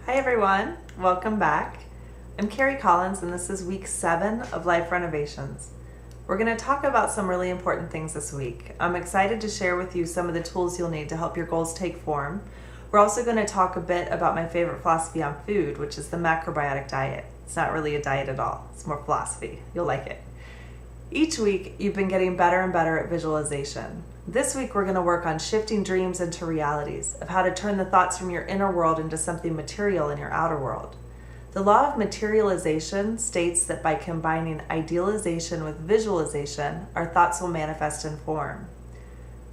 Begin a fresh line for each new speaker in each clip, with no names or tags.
Hi everyone, welcome back. I'm Carrie Collins and this is week 7 of Life Renovations. We're going to talk about some really important things this week. I'm excited to share with you some of the tools you'll need to help your goals take form. We're also going to talk a bit about my favorite philosophy on food, which is the Macrobiotic Diet. It's not really a diet at all, it's more philosophy. You'll like it. Each week, you've been getting better and better at visualization. This week, we're going to work on shifting dreams into realities, of how to turn the thoughts from your inner world into something material in your outer world. The Law of Materialization states that by combining idealization with visualization, our thoughts will manifest in form.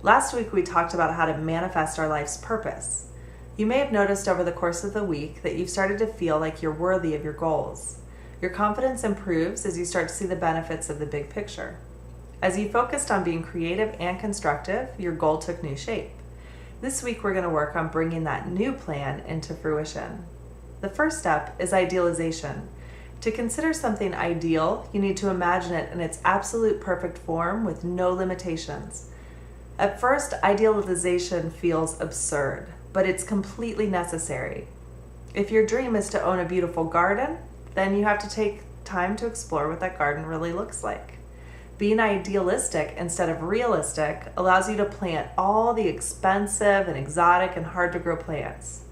Last week, we talked about how to manifest our life's purpose. You may have noticed over the course of the week that you've started to feel like you're worthy of your goals. Your confidence improves as you start to see the benefits of the big picture. As you focused on being creative and constructive, your goal took new shape. This week, we're going to work on bringing that new plan into fruition. The first step is idealization. To consider something ideal, you need to imagine it in its absolute perfect form with no limitations. At first, idealization feels absurd, but it's completely necessary. If your dream is to own a beautiful garden, then you have to take time to explore what that garden really looks like. Being idealistic instead of realistic allows you to plant all the expensive and exotic and hard to grow plants.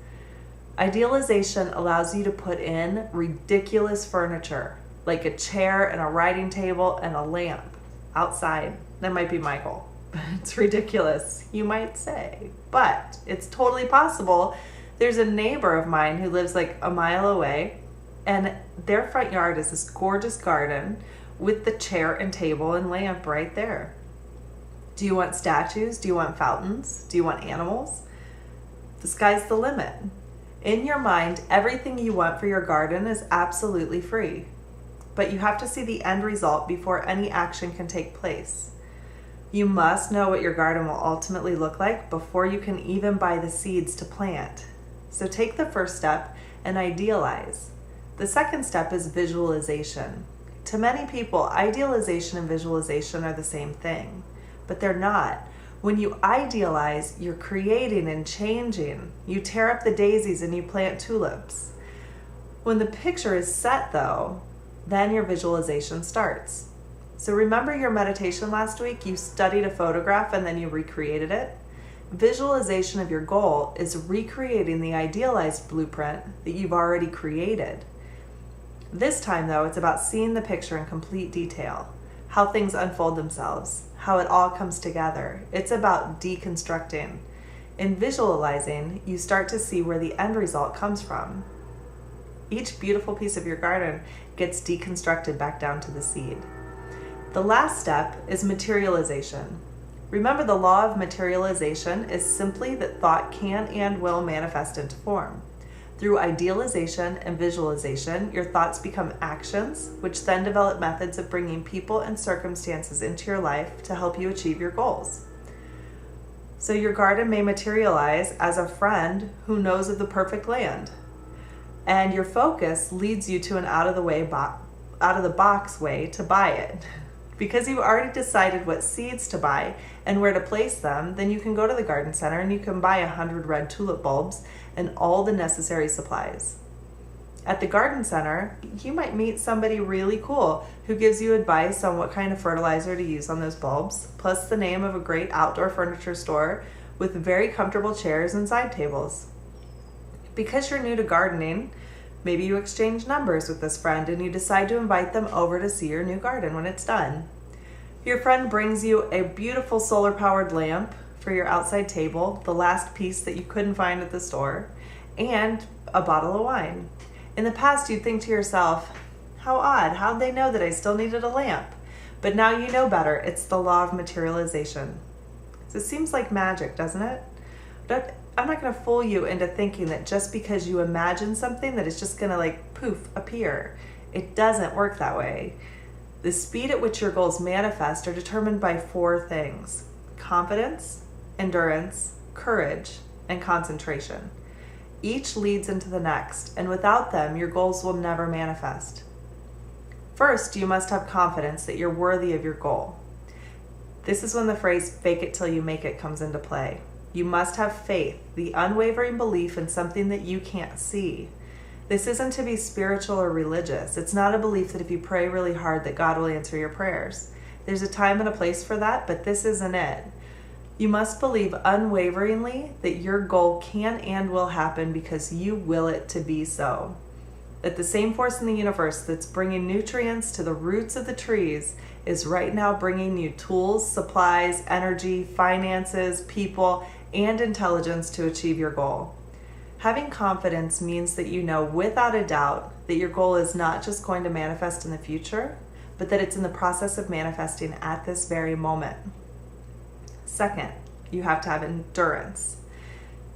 Idealization allows you to put in ridiculous furniture, like a chair and a writing table and a lamp outside. That might be my goal. It's ridiculous, you might say, but it's totally possible. There's a neighbor of mine who lives like a mile away, and their front yard is this gorgeous garden with the chair and table and lamp right there. Do you want statues? Do you want fountains? Do you want animals? The sky's the limit. In your mind, everything you want for your garden is absolutely free, but you have to see the end result before any action can take place. You must know what your garden will ultimately look like before you can even buy the seeds to plant. So take the first step and idealize. The second step is visualization. To many people, idealization and visualization are the same thing, but they're not. When you idealize, you're creating and changing. You tear up the daisies and you plant tulips. When the picture is set, though, then your visualization starts. So remember your meditation last week? You studied a photograph and then you recreated it. Visualization of your goal is recreating the idealized blueprint that you've already created. This time, though, it's about seeing the picture in complete detail, how things unfold themselves, how it all comes together. It's about deconstructing. In visualizing, you start to see where the end result comes from. Each beautiful piece of your garden gets deconstructed back down to the seed. The last step is materialization. Remember, the law of materialization is simply that thought can and will manifest into form. Through idealization and visualization, your thoughts become actions, which then develop methods of bringing people and circumstances into your life to help you achieve your goals. So your garden may materialize as a friend who knows of the perfect land, and your focus leads you to an out of the box way to buy it. Because you've already decided what seeds to buy and where to place them, then you can go to the garden center and you can buy 100 red tulip bulbs and all the necessary supplies. At the garden center, you might meet somebody really cool who gives you advice on what kind of fertilizer to use on those bulbs, plus the name of a great outdoor furniture store with very comfortable chairs and side tables. Because you're new to gardening, maybe you exchange numbers with this friend and you decide to invite them over to see your new garden when it's done. Your friend brings you a beautiful solar-powered lamp for your outside table, the last piece that you couldn't find at the store, and a bottle of wine. In the past, you'd think to yourself, how odd, how'd they know that I still needed a lamp? But now you know better. It's the law of materialization. So it seems like magic, doesn't it? But I'm not going to fool you into thinking that just because you imagine something that it's just going to like poof appear. It doesn't work that way. The speed at which your goals manifest are determined by 4 things: confidence, endurance, courage, and concentration. Each leads into the next, and without them, your goals will never manifest. First, you must have confidence that you're worthy of your goal. This is when the phrase "fake it till you make it" comes into play. You must have faith, the unwavering belief in something that you can't see. This isn't to be spiritual or religious. It's not a belief that if you pray really hard that God will answer your prayers. There's a time and a place for that, but this isn't it. You must believe unwaveringly that your goal can and will happen because you will it to be so. That the same force in the universe that's bringing nutrients to the roots of the trees is right now bringing you tools, supplies, energy, finances, people, and intelligence to achieve your goal. Having confidence means that you know without a doubt that your goal is not just going to manifest in the future, but that it's in the process of manifesting at this very moment. Second, you have to have endurance.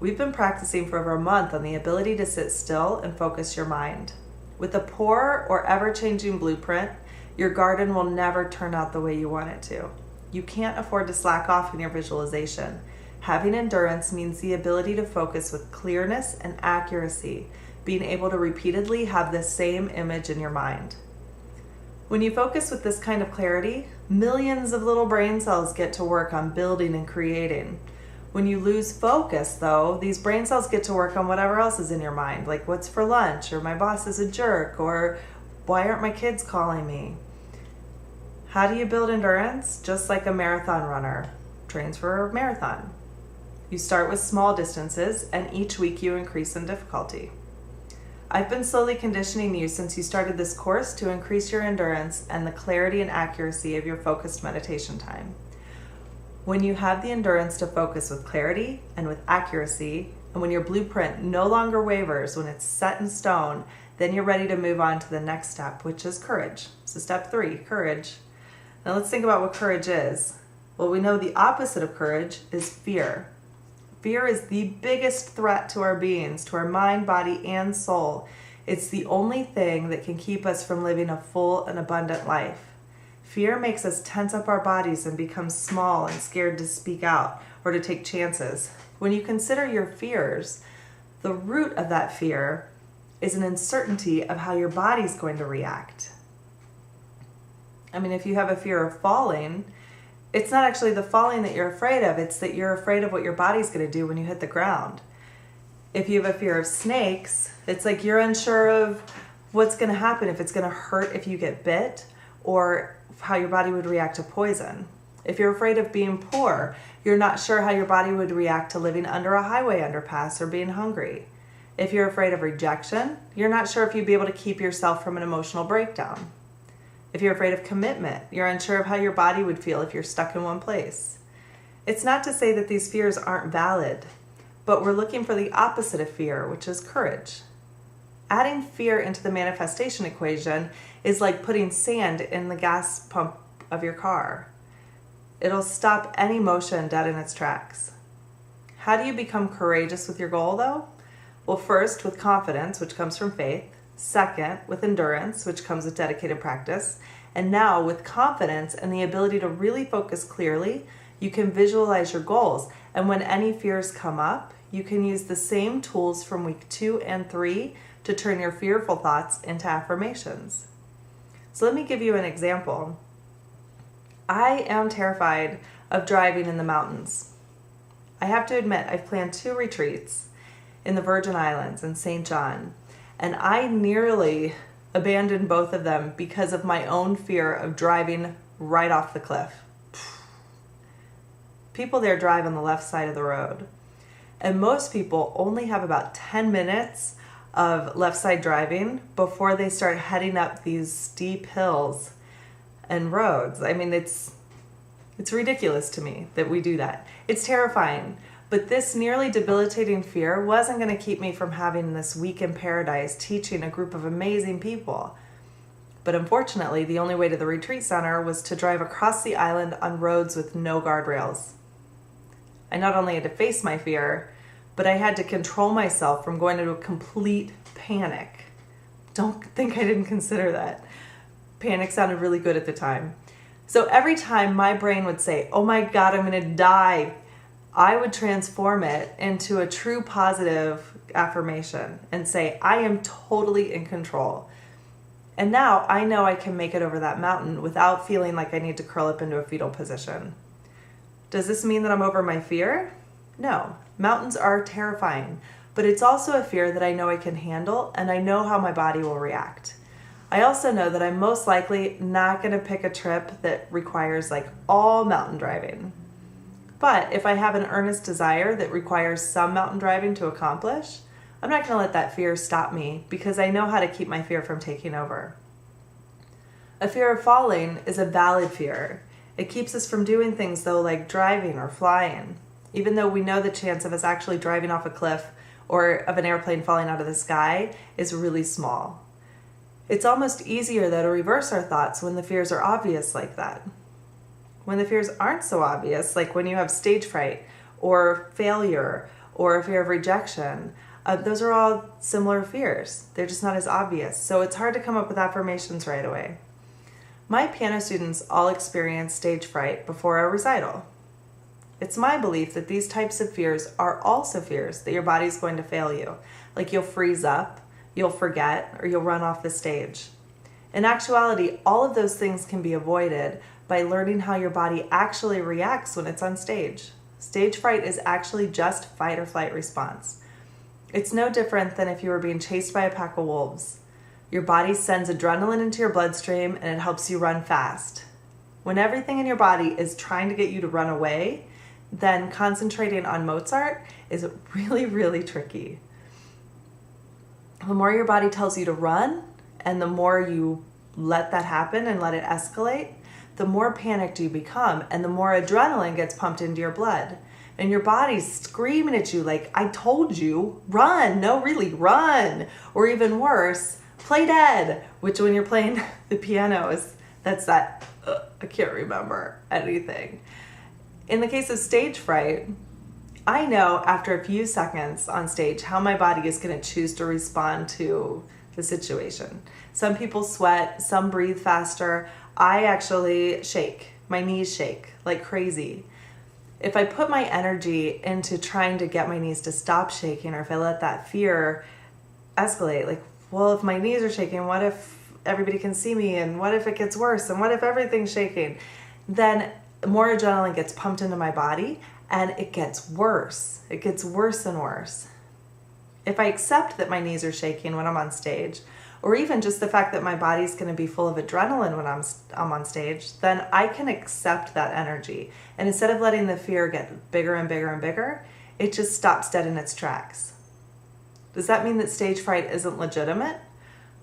We've been practicing for over a month on the ability to sit still and focus your mind. With a poor or ever-changing blueprint, your garden will never turn out the way you want it to. You can't afford to slack off in your visualization. Having endurance means the ability to focus with clearness and accuracy, being able to repeatedly have the same image in your mind. When you focus with this kind of clarity, millions of little brain cells get to work on building and creating. When you lose focus, though, these brain cells get to work on whatever else is in your mind, like what's for lunch, or my boss is a jerk, or why aren't my kids calling me? How do you build endurance? Just like a marathon runner trains for a marathon. You start with small distances, and each week you increase in difficulty. I've been slowly conditioning you since you started this course to increase your endurance and the clarity and accuracy of your focused meditation time. When you have the endurance to focus with clarity and with accuracy, and when your blueprint no longer wavers, when it's set in stone, then you're ready to move on to the next step, which is courage. So step 3, courage. Now let's think about what courage is. Well, we know the opposite of courage is fear. Fear is the biggest threat to our beings, to our mind, body, and soul. It's the only thing that can keep us from living a full and abundant life. Fear makes us tense up our bodies and become small and scared to speak out or to take chances. When you consider your fears, the root of that fear is an uncertainty of how your body's going to react. I mean, if you have a fear of falling, it's not actually the falling that you're afraid of, it's that you're afraid of what your body's going to do when you hit the ground. If you have a fear of snakes, it's like you're unsure of what's going to happen, if it's going to hurt if you get bit, or how your body would react to poison. If you're afraid of being poor, you're not sure how your body would react to living under a highway underpass or being hungry. If you're afraid of rejection, you're not sure if you'd be able to keep yourself from an emotional breakdown. If you're afraid of commitment, you're unsure of how your body would feel if you're stuck in one place. It's not to say that these fears aren't valid, but we're looking for the opposite of fear, which is courage. Adding fear into the manifestation equation is like putting sand in the gas pump of your car. It'll stop any motion dead in its tracks. How do you become courageous with your goal, though? Well, first, with confidence, which comes from faith. Second, with endurance, which comes with dedicated practice. And now, with confidence and the ability to really focus clearly, you can visualize your goals. And when any fears come up, you can use the same tools from week 2 and 3 to turn your fearful thoughts into affirmations. So let me give you an example. I am terrified of driving in the mountains. I have to admit, I've planned 2 retreats in the Virgin Islands and St. John, and I nearly abandoned both of them because of my own fear of driving right off the cliff. People there drive on the left side of the road, and most people only have about 10 minutes of left side driving before they start heading up these steep hills and roads. I mean, it's ridiculous to me that we do that. It's terrifying. But this nearly debilitating fear wasn't going to keep me from having this week in paradise teaching a group of amazing people. But unfortunately, the only way to the retreat center was to drive across the island on roads with no guardrails. I not only had to face my fear, but I had to control myself from going into a complete panic. Don't think I didn't consider that. Panic sounded really good at the time. So every time my brain would say, "Oh my God, I'm going to die," I would transform it into a true positive affirmation and say, "I am totally in control." And now I know I can make it over that mountain without feeling like I need to curl up into a fetal position. Does this mean that I'm over my fear? No. Mountains are terrifying, but it's also a fear that I know I can handle and I know how my body will react. I also know that I'm most likely not going to pick a trip that requires like all mountain driving. But if I have an earnest desire that requires some mountain driving to accomplish, I'm not going to let that fear stop me because I know how to keep my fear from taking over. A fear of falling is a valid fear. It keeps us from doing things though like driving or flying, even though we know the chance of us actually driving off a cliff or of an airplane falling out of the sky is really small. It's almost easier though to reverse our thoughts when the fears are obvious like that. When the fears aren't so obvious, like when you have stage fright or failure or a fear of rejection, those are all similar fears. They're just not as obvious. So it's hard to come up with affirmations right away. My piano students all experience stage fright before a recital. It's my belief that these types of fears are also fears that your body's going to fail you. Like you'll freeze up, you'll forget, or you'll run off the stage. In actuality, all of those things can be avoided by learning how your body actually reacts when it's on stage. Stage fright is actually just fight or flight response. It's no different than if you were being chased by a pack of wolves. Your body sends adrenaline into your bloodstream and it helps you run fast. When everything in your body is trying to get you to run away, then concentrating on Mozart is really, really tricky. The more your body tells you to run and the more you let that happen and let it escalate, the more panicked you become and the more adrenaline gets pumped into your blood. And your body's screaming at you like, I told you, run, no really, run. Or even worse, play dead, which when you're playing the piano that's that, I can't remember anything. In the case of stage fright, I know after a few seconds on stage how my body is going to choose to respond to the situation. Some people sweat, some breathe faster. I actually shake. My knees shake like crazy. If I put my energy into trying to get my knees to stop shaking, or if I let that fear escalate, like, well, if my knees are shaking, what if everybody can see me? And what if it gets worse? And what if everything's shaking? Then more adrenaline gets pumped into my body and it gets worse. It gets worse and worse. If I accept that my knees are shaking when I'm on stage, or even just the fact that my body's going to be full of adrenaline when I'm on stage, then I can accept that energy. And instead of letting the fear get bigger and bigger and bigger, it just stops dead in its tracks. Does that mean that stage fright isn't legitimate?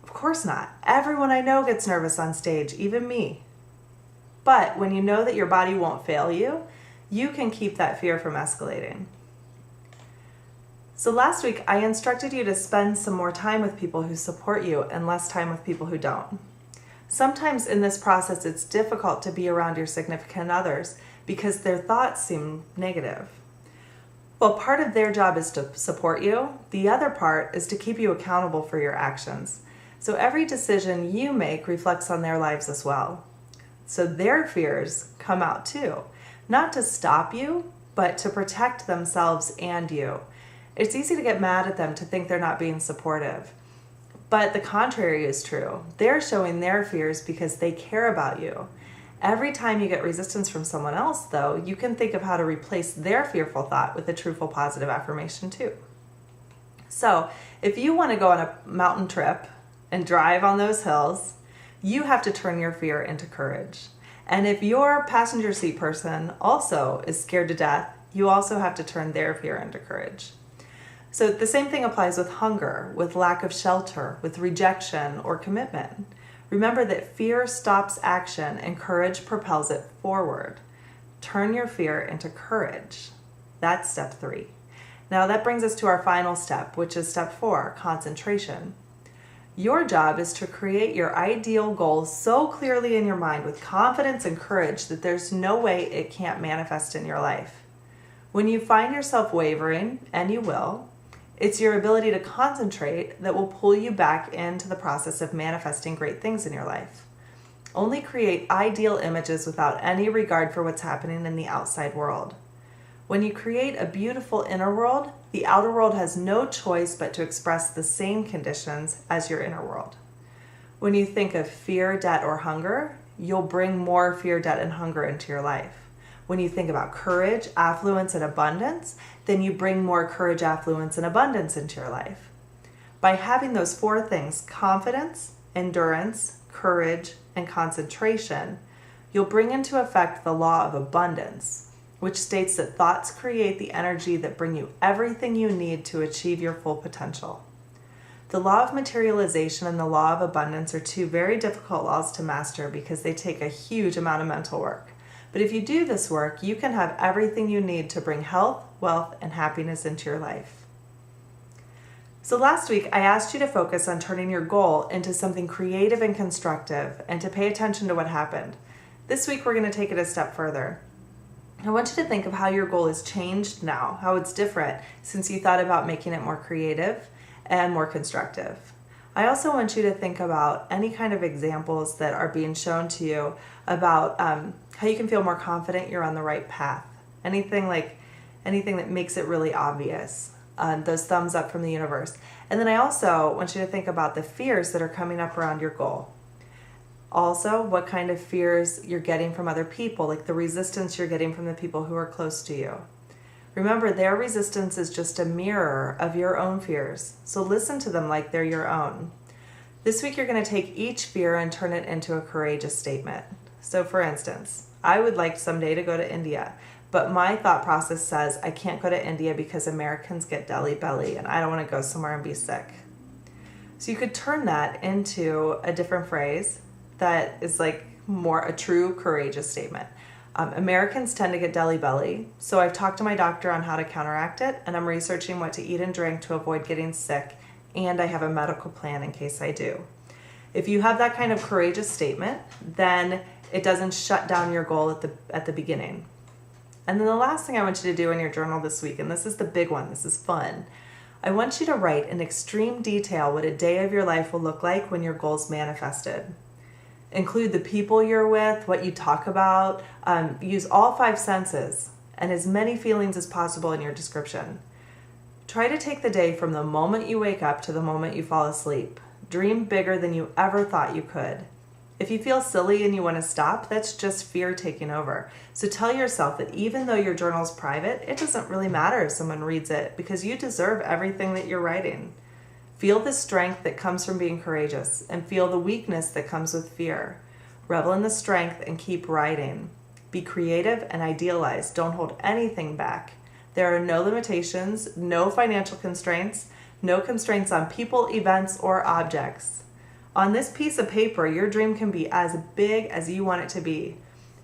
Of course not. Everyone I know gets nervous on stage, even me. But when you know that your body won't fail you, you can keep that fear from escalating. So last week, I instructed you to spend some more time with people who support you and less time with people who don't. Sometimes in this process, it's difficult to be around your significant others because their thoughts seem negative. Well, part of their job is to support you. The other part is to keep you accountable for your actions. So every decision you make reflects on their lives as well. So their fears come out too, not to stop you, but to protect themselves and you. It's easy to get mad at them to think they're not being supportive. But the contrary is true. They're showing their fears because they care about you. Every time you get resistance from someone else, though, you can think of how to replace their fearful thought with a truthful positive affirmation too. So if you want to go on a mountain trip and drive on those hills, you have to turn your fear into courage. And if your passenger seat person also is scared to death, you also have to turn their fear into courage. So the same thing applies with hunger, with lack of shelter, with rejection or commitment. Remember that fear stops action and courage propels it forward. Turn your fear into courage. That's step 3. Now that brings us to our final step, which is step 4, concentration. Your job is to create your ideal goal so clearly in your mind with confidence and courage that there's no way it can't manifest in your life. When you find yourself wavering, and you will, it's your ability to concentrate that will pull you back into the process of manifesting great things in your life. Only create ideal images without any regard for what's happening in the outside world. When you create a beautiful inner world, the outer world has no choice but to express the same conditions as your inner world. When you think of fear, debt, or hunger, you'll bring more fear, debt, and hunger into your life. When you think about courage, affluence, and abundance, then you bring more courage, affluence, and abundance into your life. By having those 4 things, confidence, endurance, courage, and concentration, you'll bring into effect the law of abundance, which states that thoughts create the energy that bring you everything you need to achieve your full potential. The law of materialization and the law of abundance are 2 very difficult laws to master because they take a huge amount of mental work. But if you do this work, you can have everything you need to bring health, wealth, and happiness into your life. So last week, I asked you to focus on turning your goal into something creative and constructive and to pay attention to what happened. This week, we're going to take it a step further. I want you to think of how your goal has changed now, how it's different since you thought about making it more creative and more constructive. I also want you to think about any kind of examples that are being shown to you about how you can feel more confident you're on the right path. Anything that makes it really obvious. Those thumbs up from the universe. And then I also want you to think about the fears that are coming up around your goal. Also, what kind of fears you're getting from other people, like the resistance you're getting from the people who are close to you. Remember, their resistance is just a mirror of your own fears, so listen to them like they're your own. This week, you're going to take each fear and turn it into a courageous statement. So for instance, I would like someday to go to India, but my thought process says I can't go to India because Americans get deli belly and I don't want to go somewhere and be sick. So you could turn that into a different phrase that is like more a true courageous statement. Americans tend to get deli belly, so I've talked to my doctor on how to counteract it, and I'm researching what to eat and drink to avoid getting sick, and I have a medical plan in case I do. If you have that kind of courageous statement, then it doesn't shut down your goal at the beginning. And then the last thing I want you to do in your journal this week, and this is the big one, this is fun, I want you to write in extreme detail what a day of your life will look like when your goal's manifested. Include the people you're with, what you talk about, use all 5 senses and as many feelings as possible in your description. Try to take the day from the moment you wake up to the moment you fall asleep. Dream bigger than you ever thought you could. If you feel silly and you want to stop, that's just fear taking over. So tell yourself that even though your journal's private, it doesn't really matter if someone reads it because you deserve everything that you're writing. Feel the strength that comes from being courageous and feel the weakness that comes with fear. Revel in the strength and keep writing. Be creative and idealize. Don't hold anything back. There are no limitations, no financial constraints, no constraints on people, events, or objects. On this piece of paper, your dream can be as big as you want it to be.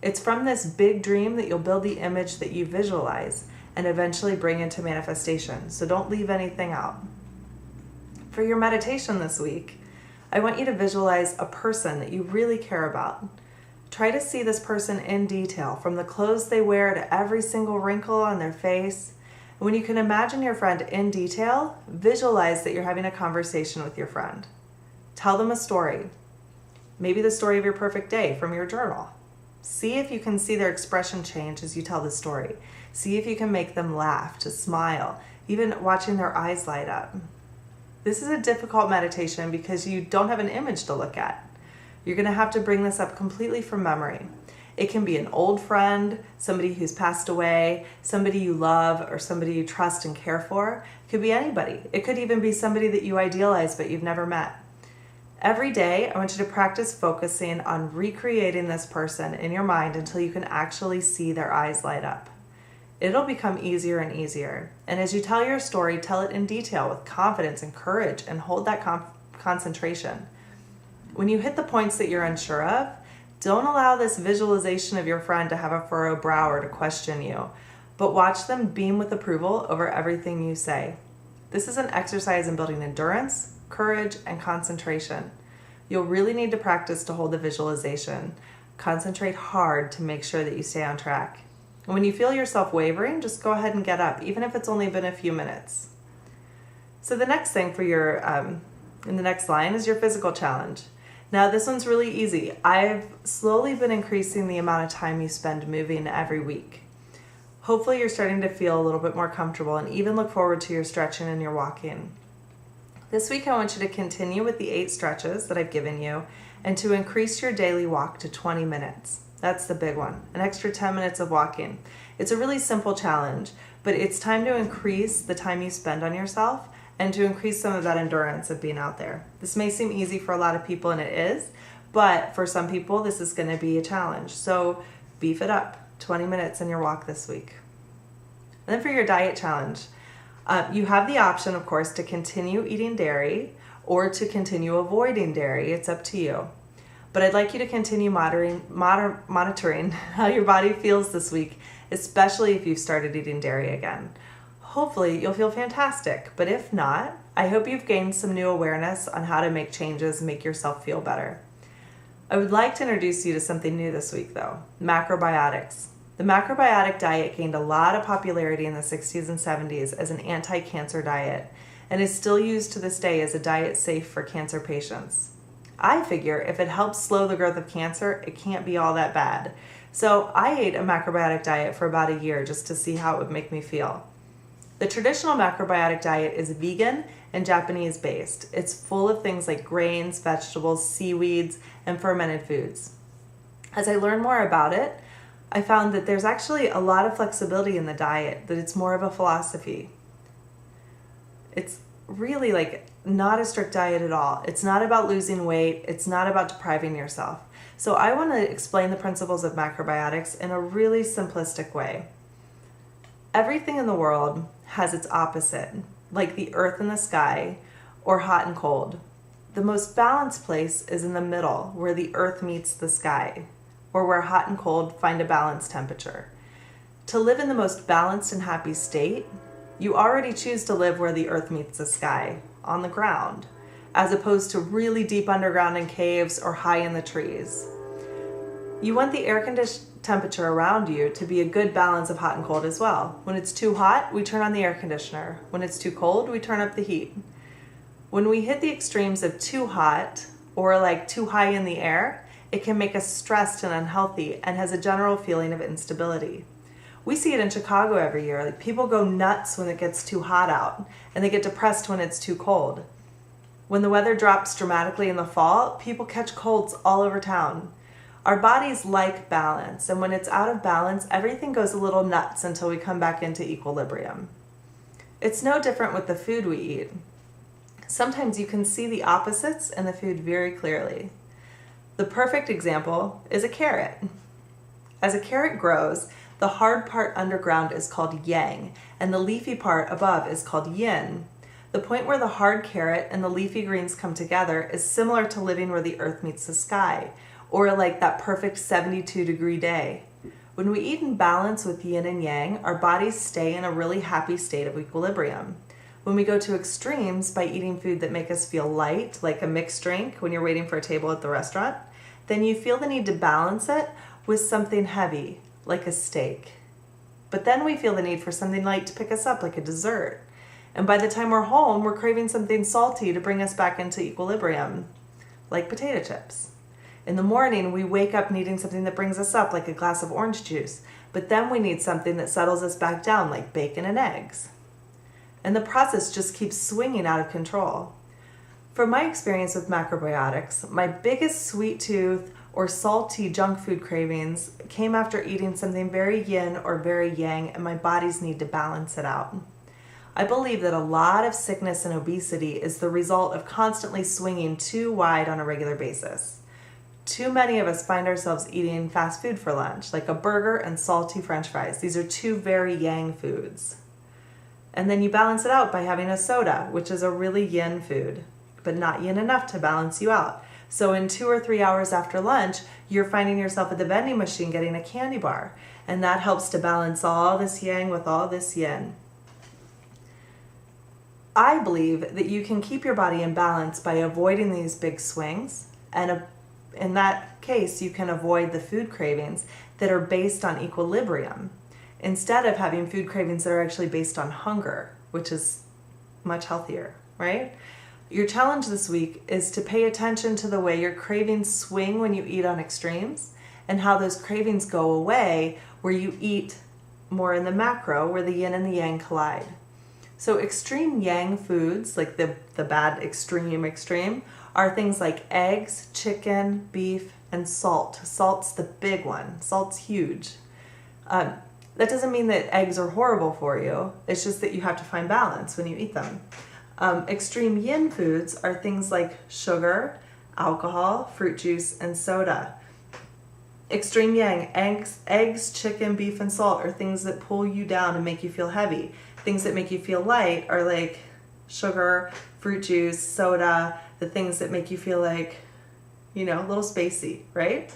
It's from this big dream that you'll build the image that you visualize and eventually bring into manifestation. So don't leave anything out. For your meditation this week, I want you to visualize a person that you really care about. Try to see this person in detail, from the clothes they wear to every single wrinkle on their face. When you can imagine your friend in detail, visualize that you're having a conversation with your friend. Tell them a story. Maybe the story of your perfect day from your journal. See if you can see their expression change as you tell the story. See if you can make them laugh, to smile, even watching their eyes light up. This is a difficult meditation because you don't have an image to look at. You're going to have to bring this up completely from memory. It can be an old friend, somebody who's passed away, somebody you love, or somebody you trust and care for. It could be anybody. It could even be somebody that you idealize but you've never met. Every day, I want you to practice focusing on recreating this person in your mind until you can actually see their eyes light up. It'll become easier and easier. And as you tell your story, tell it in detail with confidence and courage and hold that concentration. When you hit the points that you're unsure of, don't allow this visualization of your friend to have a furrowed brow or to question you, but watch them beam with approval over everything you say. This is an exercise in building endurance, courage, and concentration. You'll really need to practice to hold the visualization. Concentrate hard to make sure that you stay on track. When you feel yourself wavering, just go ahead and get up, even if it's only been a few minutes. So the next thing for your, in the next line is your physical challenge. Now this one's really easy. I've slowly been increasing the amount of time you spend moving every week. Hopefully you're starting to feel a little bit more comfortable and even look forward to your stretching and your walking. This week I want you to continue with the 8 stretches that I've given you and to increase your daily walk to 20 minutes. That's the big one. An extra 10 minutes of walking. It's a really simple challenge, but it's time to increase the time you spend on yourself and to increase some of that endurance of being out there. This may seem easy for a lot of people, and it is, but for some people, this is going to be a challenge. So beef it up. 20 minutes in your walk this week. And then for your diet challenge, you have the option, of course, to continue eating dairy or to continue avoiding dairy. It's up to you. But I'd like you to continue monitoring how your body feels this week, especially if you've started eating dairy again. Hopefully you'll feel fantastic, but if not, I hope you've gained some new awareness on how to make changes and make yourself feel better. I would like to introduce you to something new this week though, macrobiotics. The macrobiotic diet gained a lot of popularity in the 60s and 70s as an anti-cancer diet and is still used to this day as a diet safe for cancer patients. I figure if it helps slow the growth of cancer, it can't be all that bad. So I ate a macrobiotic diet for about a year just to see how it would make me feel. The traditional macrobiotic diet is vegan and Japanese based. It's full of things like grains, vegetables, seaweeds, and fermented foods. As I learned more about it, I found that there's actually a lot of flexibility in the diet, that it's more of a philosophy. It's really like not a strict diet at all. It's not about losing weight. It's not about depriving yourself. So I want to explain the principles of macrobiotics in a really simplistic way. Everything in the world has its opposite, like the earth and the sky, or hot and cold. The most balanced place is in the middle, where the earth meets the sky, or where hot and cold find a balanced temperature. To live in the most balanced and happy state, you already choose to live where the earth meets the sky, on the ground, as opposed to really deep underground in caves or high in the trees. You want the air-conditioned temperature around you to be a good balance of hot and cold as well. When it's too hot, we turn on the air conditioner. When it's too cold, we turn up the heat. When we hit the extremes of too hot or like too high in the air, it can make us stressed and unhealthy and has a general feeling of instability. We see it in Chicago every year. Like people go nuts when it gets too hot out, and they get depressed when it's too cold. When the weather drops dramatically in the fall, people catch colds all over town. Our bodies like balance, and when it's out of balance, everything goes a little nuts until we come back into equilibrium. It's no different with the food we eat. Sometimes you can see the opposites in the food very clearly. The perfect example is a carrot. As a carrot grows, the hard part underground is called yang, and the leafy part above is called yin. The point where the hard carrot and the leafy greens come together is similar to living where the earth meets the sky, or like that perfect 72-degree day. When we eat in balance with yin and yang, our bodies stay in a really happy state of equilibrium. When we go to extremes by eating food that make us feel light, like a mixed drink when you're waiting for a table at the restaurant, then you feel the need to balance it with something heavy, like a steak. But then we feel the need for something light to pick us up, like a dessert. And by the time we're home, we're craving something salty to bring us back into equilibrium, like potato chips. In the morning, we wake up needing something that brings us up, like a glass of orange juice. But then we need something that settles us back down, like bacon and eggs. And the process just keeps swinging out of control. From my experience with macrobiotics, my biggest sweet tooth or salty junk food cravings came after eating something very yin or very yang, and my body's need to balance it out. I believe that a lot of sickness and obesity is the result of constantly swinging too wide on a regular basis. Too many of us find ourselves eating fast food for lunch, like a burger and salty French fries. These are two very yang foods. And then you balance it out by having a soda, which is a really yin food, but not yin enough to balance you out. So in 2 or 3 hours after lunch, you're finding yourself at the vending machine getting a candy bar, and that helps to balance all this yang with all this yin. I believe that you can keep your body in balance by avoiding these big swings, and in that case, you can avoid the food cravings that are based on equilibrium, instead of having food cravings that are actually based on hunger, which is much healthier, right? Your challenge this week is to pay attention to the way your cravings swing when you eat on extremes, and how those cravings go away where you eat more in the macro, where the yin and the yang collide. So extreme yang foods, like the bad extreme, are things like eggs, chicken, beef, and salt. Salt's the big one. Salt's huge. That doesn't mean that eggs are horrible for you. It's just that you have to find balance when you eat them. Extreme yin foods are things like sugar, alcohol, fruit juice, and soda. Extreme yang, eggs, chicken, beef, and salt are things that pull you down and make you feel heavy. Things that make you feel light are like sugar, fruit juice, soda, the things that make you feel like, a little spacey, right?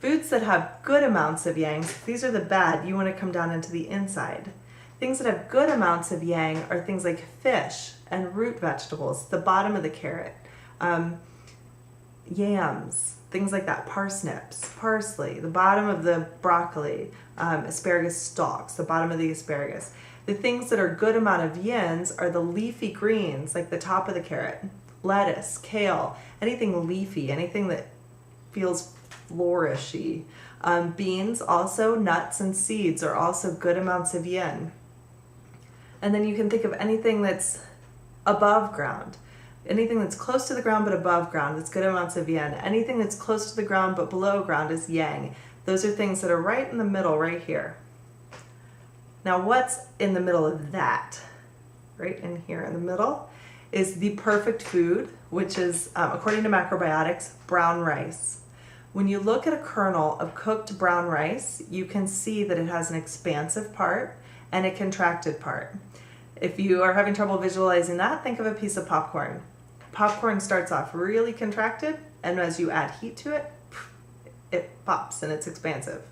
Foods that have good amounts of yang, these are the bad. You want to come down into the inside. Things that have good amounts of yang are things like fish and root vegetables, the bottom of the carrot, yams, things like that, parsnips, parsley, the bottom of the broccoli, asparagus stalks, the bottom of the asparagus. The things that are good amount of yins are the leafy greens, like the top of the carrot, lettuce, kale, anything leafy, anything that feels flourishy. Beans, also nuts and seeds are also good amounts of yin. And then you can think of anything that's above ground. Anything that's close to the ground but above ground, that's good amounts of yin. Anything that's close to the ground but below ground is yang. Those are things that are right in the middle, right here. Now what's in the middle of that? Right in here in the middle is the perfect food, which is, according to Macrobiotics, brown rice. When you look at a kernel of cooked brown rice, you can see that it has an expansive part and a contracted part. If you are having trouble visualizing that, think of a piece of popcorn. Popcorn starts off really contracted, and as you add heat to it, it pops and it's expansive,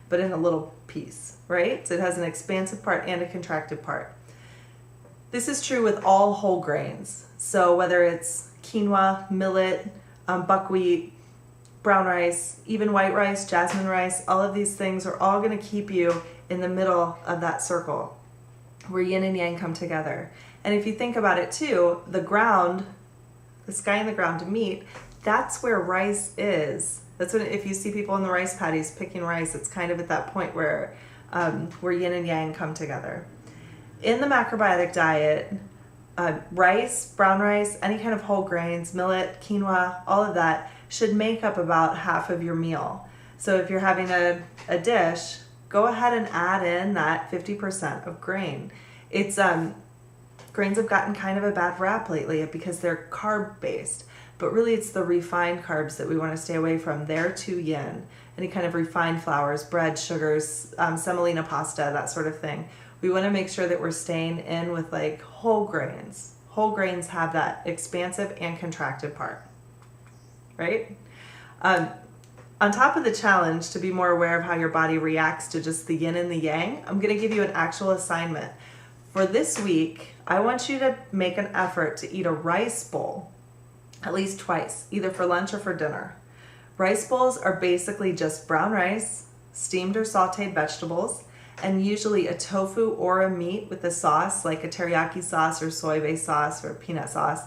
but in a little piece, right? So it has an expansive part and a contracted part. This is true with all whole grains. So whether it's quinoa, millet, buckwheat, brown rice, even white rice, jasmine rice, all of these things are all going to keep you in the middle of that circle where yin and yang come together. And if you think about it too, the ground, the sky and the ground to meet, that's where rice is. That's when, if you see people in the rice paddies picking rice, it's kind of at that point where yin and yang come together. In the macrobiotic diet, rice, brown rice, any kind of whole grains, millet, quinoa, all of that should make up about half of your meal. So if you're having a dish, go ahead and add in that 50% of grain. It's grains have gotten kind of a bad rap lately because they're carb based, but really it's the refined carbs that we want to stay away from. They're too yin. Any kind of refined flours, bread, sugars, semolina pasta, that sort of thing. We want to make sure that we're staying in with like whole grains. Whole grains have that expansive and contracted part, right? On top of the challenge to be more aware of how your body reacts to just the yin and the yang, I'm going to give you an actual assignment. For this week, I want you to make an effort to eat a rice bowl at least twice, either for lunch or for dinner. Rice bowls are basically just brown rice, steamed or sauteed vegetables, and usually a tofu or a meat with a sauce, like a teriyaki sauce or soy-based sauce or peanut sauce.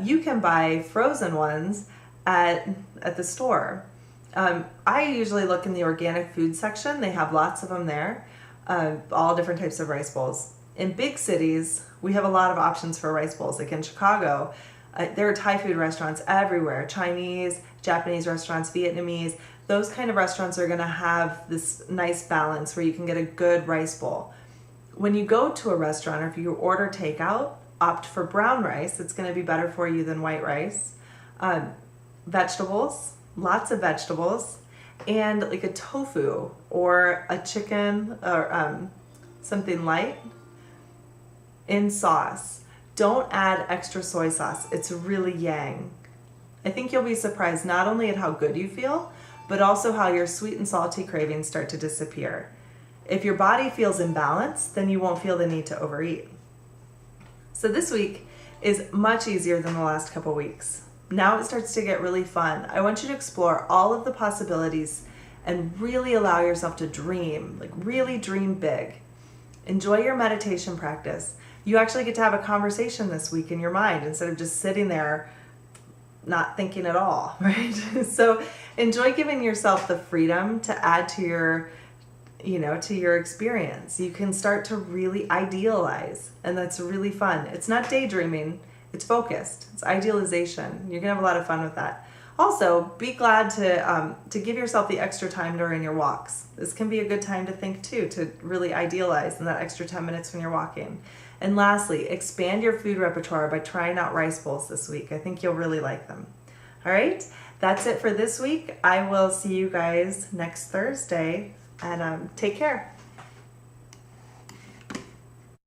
You can buy frozen ones at the store. I usually look in the organic food section. They have lots of them there, all different types of rice bowls. In big cities, we have a lot of options for rice bowls. Like in Chicago, there are Thai food restaurants everywhere, Chinese, Japanese restaurants, Vietnamese. Those kind of restaurants are gonna have this nice balance where you can get a good rice bowl. When you go to a restaurant or if you order takeout, opt for brown rice. It's gonna be better for you than white rice. Vegetables, lots of vegetables, and like a tofu or a chicken or something light in sauce. Don't add extra soy sauce. It's really yang. I think you'll be surprised not only at how good you feel, but also how your sweet and salty cravings start to disappear. If your body feels imbalanced, then you won't feel the need to overeat. So this week is much easier than the last couple weeks. Now it starts to get really fun. I want you to explore all of the possibilities and really allow yourself to dream, like really dream big. Enjoy your meditation practice. You actually get to have a conversation this week in your mind instead of just sitting there not thinking at all, right? So enjoy giving yourself the freedom to add to your to your experience. You can start to really idealize, and that's really fun. It's not daydreaming, it's focused. It's idealization. You're gonna have a lot of fun with that. Also, be glad to give yourself the extra time during your walks. This can be a good time to think too, to really idealize in that extra 10 minutes when you're walking. And lastly, expand your food repertoire by trying out rice bowls this week. I think you'll really like them. All right, that's it for this week. I will see you guys next Thursday, and take care.